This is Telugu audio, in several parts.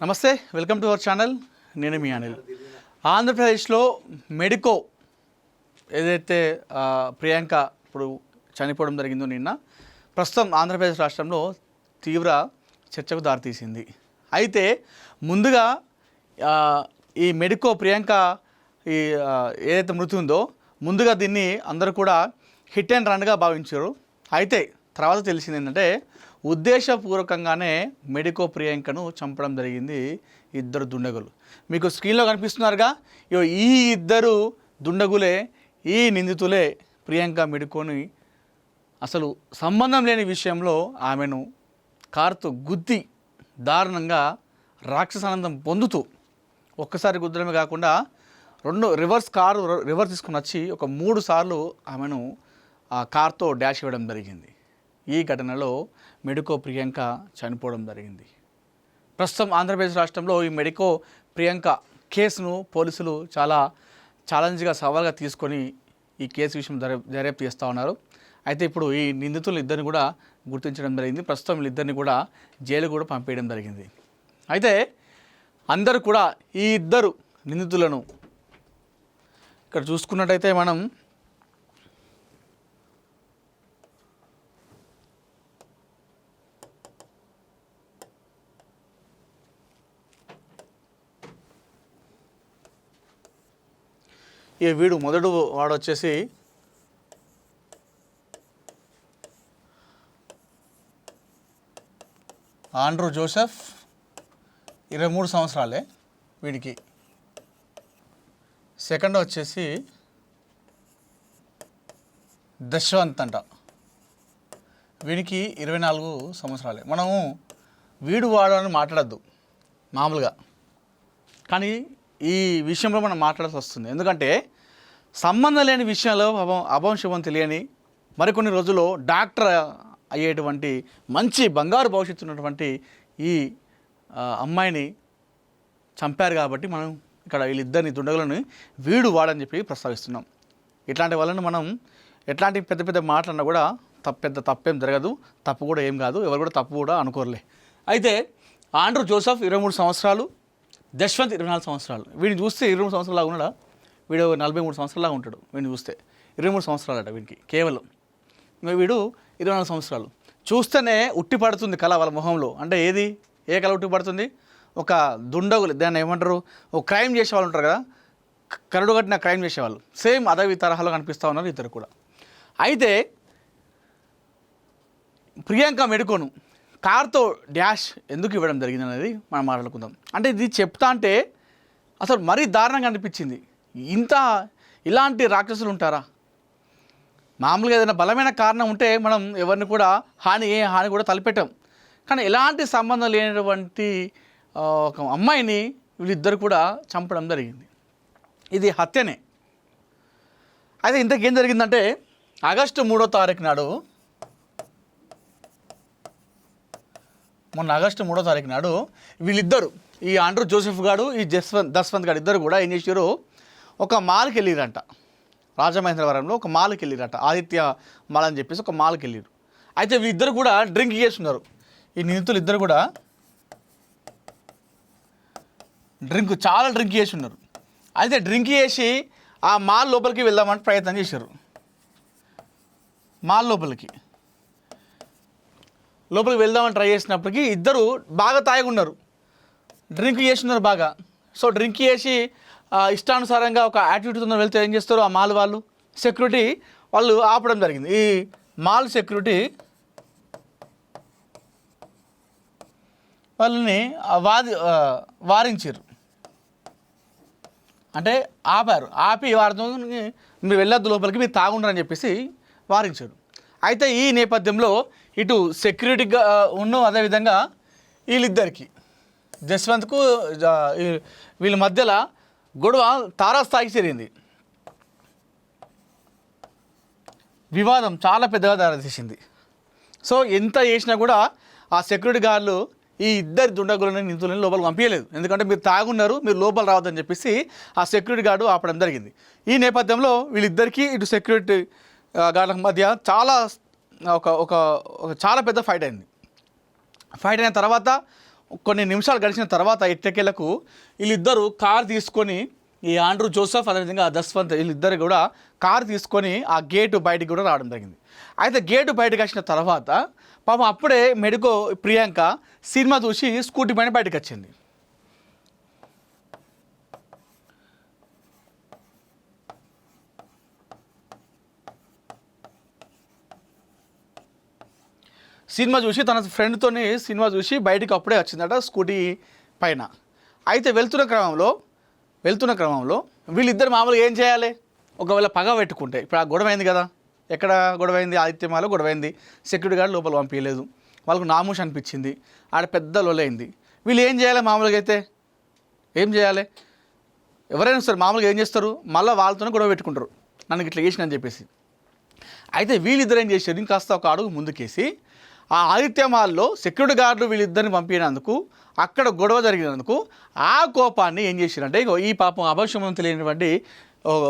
నమస్తే, వెల్కమ్ టు అవర్ ఛానల్. నేను మీ అనిల్. ఆంధ్రప్రదేశ్లో మెడికో ఏదైతే ప్రియాంక ఇప్పుడు చనిపోవడం జరిగిందో నిన్న, ప్రస్తుతం ఆంధ్రప్రదేశ్ రాష్ట్రంలో తీవ్ర చర్చకు దారితీసింది. అయితే ముందుగా ఈ మెడికో ప్రియాంక ఈ ఏదైతే మృతి ఉందో ముందుగా దీన్ని అందరూ కూడా హిట్ అండ్ రన్గా భావించారు. అయితే తర్వాత తెలిసింది ఏంటంటే ఉద్దేశపూర్వకంగానే మెడికో ప్రియాంకను చంపడం జరిగింది ఇద్దరు దుండగులు. మీకు స్క్రీన్లో కనిపిస్తున్నారుగా, ఈ ఇద్దరు దుండగులే, ఈ నిందితులే ప్రియాంక మెడికోని అసలు సంబంధం లేని విషయంలో ఆమెను కారుతో గుద్ది దారుణంగా రాక్షసానందం పొందుతూ ఒక్కసారి గుద్దడమే కాకుండా రివర్స్ తీసుకుని వచ్చి ఒక 3 సార్లు ఆమెను ఆ కార్తో డాష్ ఇవ్వడం జరిగింది. ఈ ఘటనలో మెడికో ప్రియాంక చనిపోవడం జరిగింది. ప్రస్తుతం ఆంధ్రప్రదేశ్ రాష్ట్రంలో ఈ మెడికో ప్రియాంక కేసును పోలీసులు చాలా ఛాలెంజ్గా సవాల్గా తీసుకొని ఈ కేసు విషయం దర్యాప్తు చేస్తూ ఉన్నారు. అయితే ఇప్పుడు ఈ నిందితులు ఇద్దరిని కూడా గుర్తించడం జరిగింది. ప్రస్తుతం వీళ్ళిద్దరిని కూడా జైలు కూడా పంపేయడం జరిగింది. అయితే అందరూ కూడా ఈ ఇద్దరు నిందితులను ఇక్కడ చూసుకున్నట్టయితే మనం మొదటి వాడు వచ్చేసి ఆండ్రూ జోసెఫ్, 23 సంవత్సరాలే వీడికి. సెకండ్ వచ్చేసి దశ్వంత్ అంట, వీడికి 24 సంవత్సరాలే. మనము వీడు వాడు అని మాట్లాడద్దు మామూలుగా, కానీ ఈ విషయంలో మనం మాట్లాడాల్సి వస్తుంది. ఎందుకంటే సంబంధం లేని విషయంలో అభంశుభం తెలియని మరికొన్ని రోజుల్లో డాక్టర్ అయ్యేటువంటి మంచి బంగారు భవిష్యత్తు ఉన్నటువంటి ఈ అమ్మాయిని చంపారు. కాబట్టి మనం ఇక్కడ వీళ్ళిద్దరిని దుండగులను వీడు వాడని చెప్పి ప్రస్తావిస్తున్నాం. ఇట్లాంటి వాళ్ళని మనం ఎట్లాంటి పెద్ద పెద్ద మాటలన్నా కూడా తప్పేం జరగదు, తప్పు కూడా ఏం కాదు, ఎవరు కూడా తప్పు కూడా అనుకోరులే. అయితే ఆండ్రూ జోసెఫ్ 23 సంవత్సరాలు, దశ్వంత్ 24 సంవత్సరాలు. వీడిని చూస్తే 23 సంవత్సరాలాగా ఉన్నాడా? వీడు 43 సంవత్సరాలాగా ఉంటాడు. వీడిని చూస్తే 23 సంవత్సరాలట వీడికి కేవలం. వీడు 24 సంవత్సరాలు. చూస్తేనే ఉట్టి పడుతుంది కళ వాళ్ళ మొహంలో. అంటే ఏ కళ ఉట్టి పడుతుంది? ఒక దుండగులు, దాన్ని ఏమంటారు, ఒక క్రైమ్ చేసేవాళ్ళు ఉంటారు కదా, కరడు కట్టిన క్రైమ్ చేసేవాళ్ళు, సేమ్ అదే తరహాలో కనిపిస్తూ ఉన్నారు ఇద్దరు కూడా. అయితే ప్రియాంక మెడికోను కార్తో డాష్ ఎందుకు ఇవ్వడం జరిగింది అనేది మనం మాట్లాడుకుందాం. అంటే ఇది చెప్తా అంటే అసలు మరీ దారుణంగా అనిపించింది. ఇలాంటి రాక్షసులు ఉంటారా? మామూలుగా ఏదైనా బలమైన కారణం ఉంటే మనం ఎవరిని కూడా హాని కూడా తలపెట్టాం. కానీ ఎలాంటి సంబంధం లేనటువంటి ఒక అమ్మాయిని వీళ్ళిద్దరు కూడా చంపడం జరిగింది. ఇది హత్యనే. అయితే ఇంతకేం జరిగిందంటే ఆగస్టు 3వ తారీఖు నాడు, మొన్న ఆగస్టు 3వ తారీఖు నాడు వీళ్ళిద్దరు, ఈ ఆండ్రూ జోసెఫ్ గాడు, ఈ దశ్వంత్ గాడు ఇద్దరు కూడా ఏం చేశారు, ఒక మాల్కి వెళ్ళిరంట. రాజమహేంద్రవరంలో ఒక మాల్కి వెళ్ళిరట, ఆదిత్య మాల్ అని చెప్పేసి ఒక మాల్కి వెళ్ళారు. అయితే వీళ్ళిద్దరు కూడా డ్రింక్ చేస్తున్నారు. ఈ నిందితులు ఇద్దరు కూడా చాలా డ్రింక్ చేసి ఉన్నారు. అయితే డ్రింక్ చేసి ఆ మాల్ లోపలికి వెళ్దామంటే ప్రయత్నం చేశారు. మాల్ లోపలికి వెళ్దామని ట్రై చేసినప్పటికీ ఇద్దరు బాగా తాగి ఉన్నారు, డ్రింక్ చేస్తున్నారు బాగా. సో డ్రింక్ చేసి ఇష్టానుసారంగా ఒక యాటిట్యూడ్తో వెళ్తే ఏం చేస్తారు, ఆ మాల్ వాళ్ళు సెక్యూరిటీ వాళ్ళు ఆపడం జరిగింది. ఈ మాల్ సెక్యూరిటీ వాళ్ళని వారించారు. అంటే ఆపి వారితో మీరు వెళ్ళొద్దు లోపలికి, మీరు తాగుండరని చెప్పేసి వారించారు. అయితే ఈ నేపథ్యంలో ఇటు సెక్యూరిటీగా అదేవిధంగా వీళ్ళిద్దరికి జస్వంత్కు వీళ్ళ మధ్యలో గొడవ తారాస్థాయికి చేరింది. వివాదం చాలా పెద్దగా దారితీసింది. సో ఎంత చేసినా కూడా ఆ సెక్యూరిటీ గార్డులు ఈ ఇద్దరు దుండగులని నిందితులని లోపలికి పంపించలేదు. ఎందుకంటే మీరు తాగున్నారు, మీరు లోపల రావద్దని చెప్పేసి ఆ సెక్యూరిటీ గార్డు ఆపడం జరిగింది. ఈ నేపథ్యంలో వీళ్ళిద్దరికీ ఇటు సెక్యూరిటీ గార్డుల మధ్య చాలా పెద్ద ఫైట్ అయింది. ఫైట్ అయిన తర్వాత కొన్ని నిమిషాలు గడిచిన తర్వాత ఎట్టకేలకు వీళ్ళిద్దరూ కారు తీసుకొని ఈ ఆండ్రూ జోసెఫ్ అదేవిధంగా దస్వంత్ వీళ్ళిద్దరు కూడా కారు తీసుకొని ఆ గేటు బయటికి కూడా రావడం జరిగింది. అయితే గేటు బయటకు వచ్చిన తర్వాత పాపం అప్పుడే మెడికో ప్రియాంక సినిమా చూసి స్కూటీ పైన బయటకు వచ్చింది. సినిమా చూసి తన ఫ్రెండ్తోని సినిమా చూసి బయటికి అప్పుడే వచ్చిందట స్కూటీ పైన. అయితే వెళ్తున్న క్రమంలో వీళ్ళిద్దరు మామూలుగా ఏం చేయాలి, ఒకవేళ పగ పెట్టుకుంటే ఇప్పుడు ఆ గొడవ అయింది కదా, ఎక్కడ గొడవ అయింది, ఆదిత్యమాలో గొడవ అయింది, సెక్యూరిటీ గార్డు లోపల పంపించలేదు, వాళ్ళకు నామూష్ అనిపించింది, ఆడ పెద్ద లొలైంది. వీళ్ళు ఏం చేయాలి, మామూలుగా అయితే ఏం చేయాలి, ఎవరైనా సరే మామూలుగా ఏం చేస్తారు, మళ్ళీ వాళ్ళతోనే గొడవ పెట్టుకుంటారు, నన్ను ఇట్లా చేసిన అని చెప్పేసి. అయితే వీళ్ళిద్దరు ఏం చేశారు, ఇంకాస్త ఒక అడుగు ముందుకేసి ఆ ఆదిత్యమాల్లో సెక్యూరిటీ గార్డులు వీళ్ళిద్దరిని పంపినందుకు, అక్కడ గొడవ జరిగినందుకు ఆ కోపాన్ని ఏం చేశారంటే ఈ పాపం అభవిష్యం తెలియనటువంటి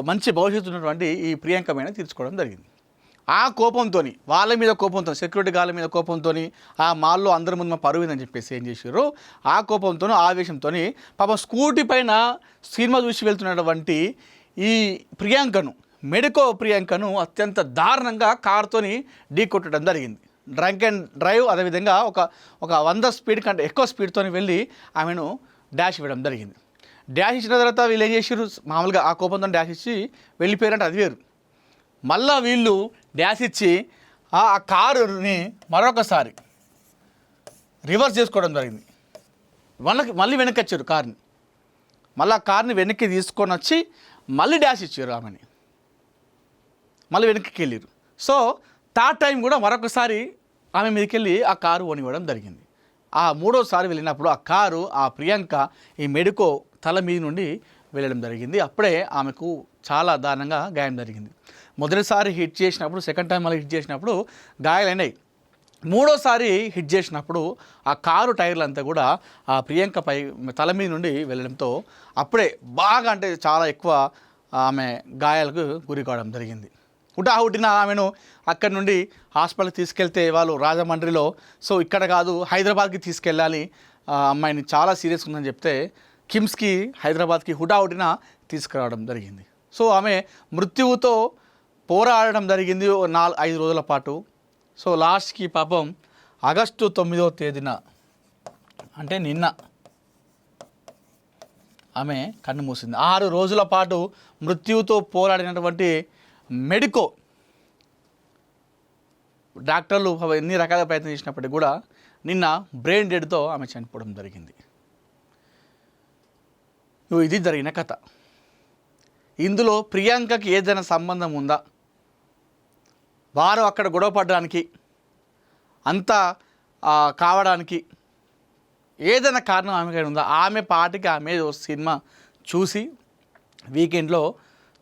మంచి భవిష్యత్తు ఉన్నటువంటి ఈ ప్రియాంక మీద తీర్చుకోవడం జరిగింది. ఆ కోపంతో, వాళ్ళ మీద కోపంతో, సెక్యూరిటీ గార్డుల మీద కోపంతో, ఆ మాల్లో అందరి ముందు మా పరువుందని చెప్పేసి ఏం చేశారు, ఆ కోపంతో ఆవేశంతో పాపం స్కూటీ పైన సినిమా చూసి వెళ్తున్నటువంటి ఈ ప్రియాంకను, మెడికో ప్రియాంకను అత్యంత దారుణంగా కారుతోని ఢీ కొట్టడం జరిగింది. డ్రంక్ అండ్ డ్రైవ్, అదేవిధంగా ఒక 100 స్పీడ్ కంటే ఎక్కువ స్పీడ్తో వెళ్ళి ఆమెను డాష్ ఇవ్వడం జరిగింది. డాష్ ఇచ్చిన తర్వాత వీళ్ళు ఏం చేసారు, మామూలుగా ఆ కోపంతో డాష్ ఇచ్చి వెళ్ళిపోయారంటే అది వేరు. మళ్ళీ వీళ్ళు డాష్ ఇచ్చి ఆ కారుని మరొకసారి రివర్స్ చేసుకోవడం జరిగింది. మళ్ళీ వెనక్కి వచ్చారు కార్ని, మళ్ళీ ఆ కార్ని వెనక్కి తీసుకొని వచ్చి మళ్ళీ డాష్ ఇచ్చారు ఆమెని, మళ్ళీ వెనక్కి వెళ్ళారు. సో థర్డ్ టైం కూడా మరొకసారి ఆమె మీదకి వెళ్ళి ఆ కారు ఓనివ్వడం జరిగింది. ఆ మూడోసారి వెళ్ళినప్పుడు ఆ కారు ఆ ప్రియాంక ఈ మెడికో తల మీద నుండి వెళ్ళడం జరిగింది. అప్పుడే ఆమెకు చాలా దారుణంగా గాయం జరిగింది. మొదటిసారి హిట్ చేసినప్పుడు, సెకండ్ టైం మళ్ళీ హిట్ చేసినప్పుడు గాయాలైనాయి. మూడోసారి హిట్ చేసినప్పుడు ఆ కారు టైర్లు అంతా కూడా ఆ ప్రియాంక పై తల మీద నుండి వెళ్ళడంతో అప్పుడే బాగా అంటే చాలా ఎక్కువ ఆమె గాయాలకు గురి కావడం జరిగింది. హుటాహుటిన ఆమెను అక్కడి నుండి హాస్పిటల్కి తీసుకెళ్తే వాళ్ళు రాజమండ్రిలో, సో ఇక్కడ కాదు హైదరాబాద్కి తీసుకెళ్ళాలి, అమ్మాయిని చాలా సీరియస్గా ఉందని చెప్తే కిమ్స్కి హైదరాబాద్కి హుటాహుటిన తీసుకురావడం జరిగింది. సో ఆమె మృత్యువుతో పోరాడడం జరిగింది 4-5 రోజుల పాటు. సో లాస్ట్కి పాపం ఆగస్టు 9వ తేదీన అంటే నిన్న ఆమె కన్ను మూసింది. 6 రోజుల పాటు మృత్యువుతో పోరాడినటువంటి మెడికో డాక్టర్లు ఎన్ని రకాల ప్రయత్నం చేసినప్పటికీ కూడా నిన్న బ్రెయిన్ డెడ్తో ఆమె చనిపోవడం జరిగింది. ఇది జరిగిన కథ. ఇందులో ప్రియాంకకి ఏదైనా సంబంధం ఉందా, వారు అక్కడ గొడవ పడడానికి అంతా కావడానికి ఏదైనా కారణం ఆమెకైనా ఉందా? ఆమె పాటికి ఆమె సినిమా చూసి వీకెండ్లో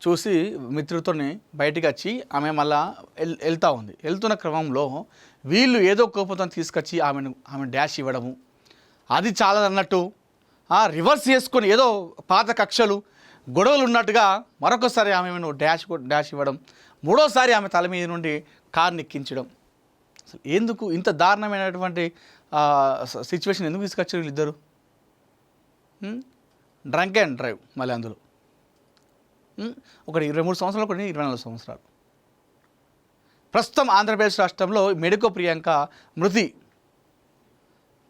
చూసి మిత్రుడితోని బయటికి వచ్చి ఆమె మళ్ళా వెళ్తూ ఉంది. వెళ్తున్న క్రమంలో వీళ్ళు ఏదో కోపంతో తీసుకొచ్చి ఆమె డాష్ ఇవ్వడము, అది చాలా అన్నట్టు రివర్స్ చేసుకొని ఏదో పాత కక్షలు గొడవలు ఉన్నట్టుగా మరొకసారి ఆమెను డాష్ ఇవ్వడం, మూడోసారి ఆమె తల మీద నుండి కారుని ఎక్కించడం. అసలు ఎందుకు ఇంత దారుణమైనటువంటి సిచ్యువేషన్ ఎందుకు తీసుకొచ్చారు వీళ్ళిద్దరు? డ్రంక్ అండ్ డ్రైవ్, మళ్ళీ అందులో ఒకటి 23 సంవత్సరాలు, ఒకటి 24 సంవత్సరాలు. ప్రస్తుతం ఆంధ్రప్రదేశ్ రాష్ట్రంలో మెడికో ప్రియాంక మృతి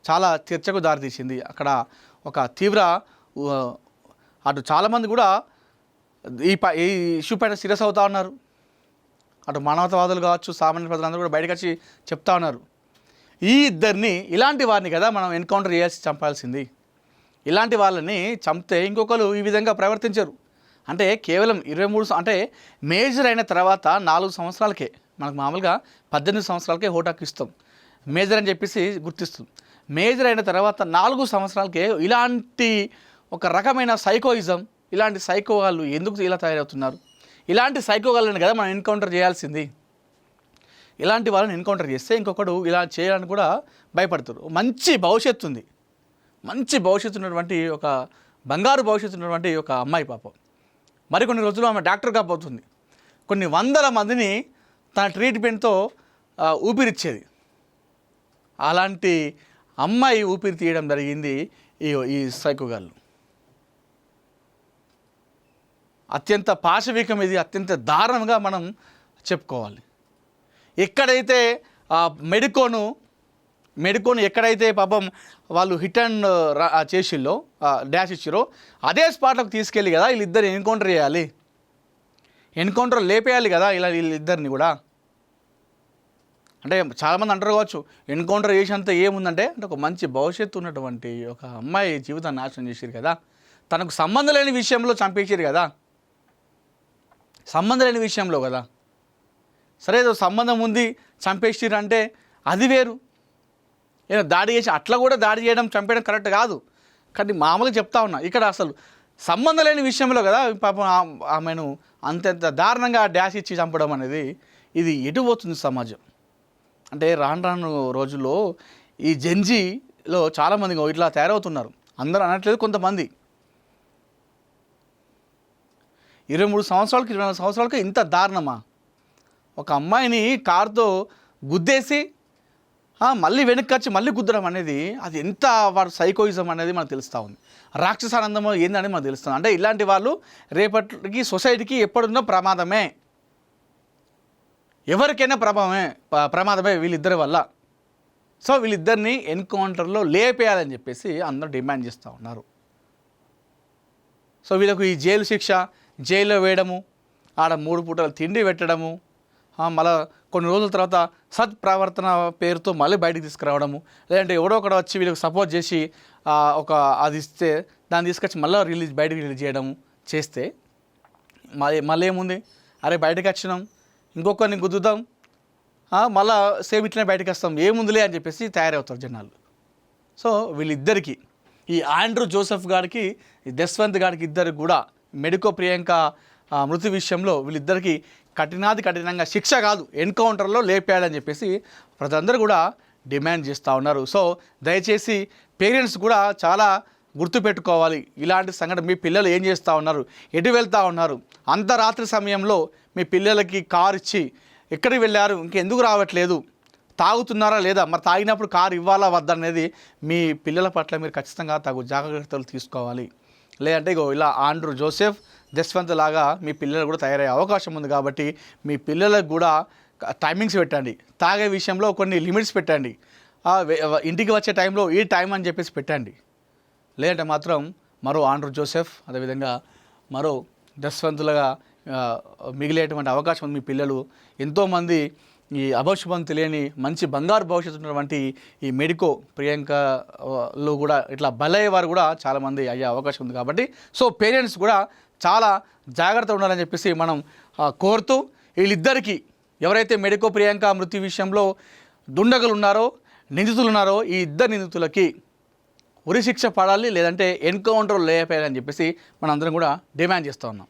చాలా చర్చకు దారితీసింది. అక్కడ ఒక తీవ్ర అటు చాలామంది కూడా ఈ ఇష్యూ పైన సీరియస్ అవుతూ ఉన్నారు. అటు మానవతావాదులు కావచ్చు, సామాన్య ప్రజలందరూ కూడా బయటకు వచ్చి చెప్తా ఉన్నారు, ఈ ఇద్దరిని ఇలాంటి వారిని కదా మనం ఎన్కౌంటర్ చేయాల్సి చంపాల్సింది, ఇలాంటి వాళ్ళని చంపితే ఇంకొకరు ఈ విధంగా ప్రవర్తించరు. అంటే కేవలం 23 అంటే మేజర్ అయిన తర్వాత 4 సంవత్సరాలకే, మనకు మామూలుగా 18 సంవత్సరాలకే హోటాకు ఇస్తాం, మేజర్ అని చెప్పేసి గుర్తిస్తాం. మేజర్ అయిన తర్వాత 4 సంవత్సరాలకే ఇలాంటి ఒక రకమైన సైకోయిజం, ఇలాంటి సైకో వాళ్ళు ఎందుకు ఇలా తయారవుతున్నారు? ఇలాంటి సైకో వాళ్ళని కదా మనం ఎన్కౌంటర్ చేయాల్సింది. ఇలాంటి వాళ్ళని ఎన్కౌంటర్ చేస్తే ఇంకొకడు ఇలా చేయడానికి కూడా భయపడతారు. మంచి భవిష్యత్తు ఉంది, మంచి భవిష్యత్తు ఉన్నటువంటి ఒక బంగారు భవిష్యత్తు ఉన్నటువంటి ఒక అమ్మాయి పాపం మరికొన్ని రోజులు ఆమె డాక్టర్ కాబోతుంది. కొన్ని వందల మందిని తన ట్రీట్మెంట్తో ఊపిరిచ్చేది. అలాంటి అమ్మాయి ఊపిరి తీయడం జరిగింది ఈ సైకోగాళ్ళు. అత్యంత పాశవికం ఇది, అత్యంత దారుణంగా మనం చెప్పుకోవాలి. ఎక్కడైతే మెడికోను ఎక్కడైతే పాపం వాళ్ళు హిట్ అండ్ చేసిల్లో డ్యాష్ ఇచ్చిరో అదే స్పాట్లకు తీసుకెళ్ళి కదా వీళ్ళిద్దరు ఎన్కౌంటర్ చేయాలి, ఎన్కౌంటర్ లేపేయాలి కదా వీళ్ళిద్దరిని కూడా. అంటే చాలామంది అంటారు కావచ్చు ఎన్కౌంటర్ చేసేంత ఏముందంటే అంటే ఒక మంచి భవిష్యత్తు ఉన్నటువంటి ఒక అమ్మాయి జీవితాన్ని నాశనం చేసారు కదా, తనకు సంబంధం లేని విషయంలో చంపేసారు కదా, సంబంధం లేని విషయంలో కదా. సరే ఏదో సంబంధం ఉంది చంపేసారు అంటే అది వేరు, ఏదో దాడి చేసి అట్లా కూడా దాడి చేయడం చంపేయడం కరెక్ట్ కాదు. కానీ మామూలుగా చెప్తా ఉన్నా ఇక్కడ అసలు సంబంధం లేని విషయంలో కదా పాపం ఆమెను అంతంత దారుణంగా డ్యాష్ ఇచ్చి చంపడం అనేది ఇది ఎటు పోతుంది సమాజం. అంటే రాను రోజుల్లో ఈ జెన్జీలో చాలామంది ఇట్లా తయారవుతున్నారు. అందరూ అనట్లేదు, కొంతమంది 23 సంవత్సరాలకి 24 సంవత్సరాలకి ఇంత దారుణమా? ఒక అమ్మాయిని కారుతో గుద్దేసి మళ్ళీ వెనక్కి వచ్చి మళ్ళీ గుద్దడం అనేది అది ఎంత వాడు సైకోయిజం అనేది మనకు తెలుస్తూ ఉంది. రాక్షసానందం ఏందని మనకు తెలుస్తుంది. అంటే ఇలాంటి వాళ్ళు రేపటికి సొసైటీకి ఎప్పుడున్నా ప్రమాదమే, ఎవరికైనా ప్రమాదమే వీళ్ళిద్దరి వల్ల. సో వీళ్ళిద్దరిని ఎన్కౌంటర్లో లేపేయాలని చెప్పేసి అందరూ డిమాండ్ చేస్తూ ఉన్నారు. సో వీళ్ళకు ఈ జైలు శిక్ష, జైల్లో వేయడము, ఆడ 3 పూటలు తిండి పెట్టడము, మళ్ళీ కొన్ని రోజుల తర్వాత సత్ప్రవర్తన పేరుతో మళ్ళీ బయటకు తీసుకురావడము, లేదంటే ఎవడో ఒకడ వచ్చి వీళ్ళకి సపోర్ట్ చేసి అది ఇస్తే దాన్ని తీసుకొచ్చి మళ్ళీ బయటకు రిలీజ్ చేయడము చేస్తే మళ్ళీ ఏముంది, అరే బయటకు వచ్చినాం ఇంకొకరిని గుద్దుదాం మళ్ళీ సేమ్ ఇట్లనే బయటకు వస్తాం ఏముందిలే అని చెప్పేసి తయారవుతారు జనాలు. సో వీళ్ళిద్దరికీ ఈ ఆండ్రూ జోసెఫ్ గారికి జస్వంత్ గారికి ఇద్దరికి కూడా మెడికో ప్రియాంక మృతి విషయంలో వీళ్ళిద్దరికీ కఠినంగా శిక్ష కాదు ఎన్కౌంటర్లో లేపేయాలని చెప్పేసి ప్రజలందరూ కూడా డిమాండ్ చేస్తూ ఉన్నారు. సో దయచేసి పేరెంట్స్ కూడా చాలా గుర్తుపెట్టుకోవాలి ఇలాంటి సంఘటన. మీ పిల్లలు ఏం చేస్తూ ఉన్నారు, ఎటు వెళ్తూ ఉన్నారు, అంత రాత్రి సమయంలో మీ పిల్లలకి కారు ఇచ్చి ఎక్కడికి వెళ్ళారు, ఇంకెందుకు రావట్లేదు, తాగుతున్నారా లేదా, మరి తాగినప్పుడు కారు ఇవ్వాలా వద్దనేది మీ పిల్లల పట్ల మీరు ఖచ్చితంగా తగు జాగ్రత్తలు తీసుకోవాలి. లేదంటే ఇలా ఆండ్రూ జోసెఫ్ జస్వంత్ లాగా మీ పిల్లలు కూడా తయారయ్యే అవకాశం ఉంది. కాబట్టి మీ పిల్లలకు కూడా టైమింగ్స్ పెట్టండి, తాగే విషయంలో కొన్ని లిమిట్స్ పెట్టండి, ఇంటికి వచ్చే టైంలో ఈ టైం అని చెప్పేసి పెట్టండి. లేదంటే మాత్రం మరో ఆండ్రూ జోసెఫ్ అదేవిధంగా మరో జస్వంతులుగా మిగిలేటువంటి అవకాశం ఉంది. మీ పిల్లలు ఎంతోమంది ఈ అభవిష్యత్తు తెలియని మంచి బంగారు భవిష్యత్తు ఉన్నటువంటి ఈ మెడికో ప్రియాంకలో కూడా ఇట్లా బలయ్యేవారు కూడా చాలామంది అయ్యే అవకాశం ఉంది. కాబట్టి సో పేరెంట్స్ కూడా చాలా జాగ్రత్త ఉండాలని చెప్పేసి మనం కోరుతూ వీళ్ళిద్దరికీ ఎవరైతే మెడికో ప్రియాంక మృతి విషయంలో దుండగులు ఉన్నారో, నిందితులు ఉన్నారో, ఈ ఇద్దరు నిందితులకి ఉరిశిక్ష పడాలి, లేదంటే ఎన్కౌంటర్ లేపేయాలని చెప్పేసి మనం అందరం కూడా డిమాండ్ చేస్తూ ఉన్నాం.